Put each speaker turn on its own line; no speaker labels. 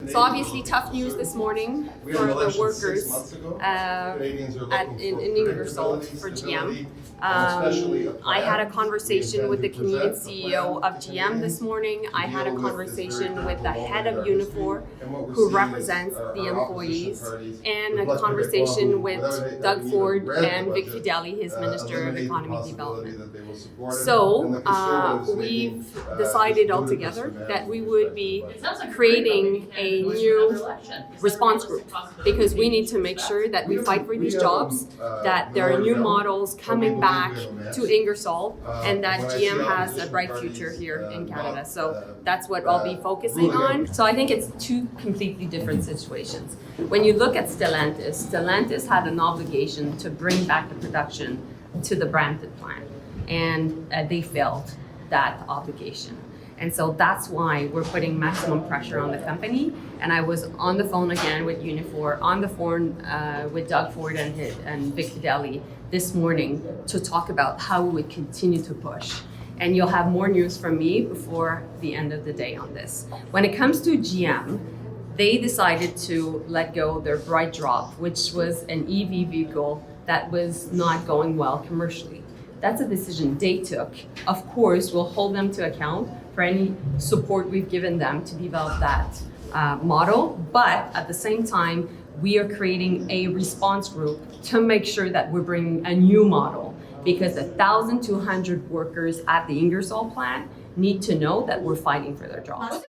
So obviously tough news this morning for the workers in Ingersoll for GM. I had a conversation with the Canadian CEO of GM this morning. I had a conversation with the head of Unifor who represents the employees, and a conversation with Doug Ford and Vic Fideli, his Minister of Economic Development. So we've decided altogether that we would be creating a new response group, because we need to make sure that we fight for these jobs, that there are new models coming back to Ingersoll, and that GM has a bright future here in Canada. So that's what I'll be focusing on. So I think it's two completely different situations. When you look at Stellantis had an obligation to bring back the production to the Brampton plant, and they failed that obligation. And so that's why we're putting maximum pressure on the company. And I was on the phone again with Unifor, on the phone with Doug Ford and Vic Fideli this morning to talk about how we would continue to push. And you'll have more news from me before the end of the day on this. When it comes to GM, they decided to let go their BrightDrop, which was an EV vehicle that was not going well commercially. That's a decision they took. Of course, we'll hold them to account for any support we've given them to develop that model. But at the same time, we are creating a response group to make sure that we're bringing a new model, because 1,200 workers at the Ingersoll plant need to know that we're fighting for their jobs.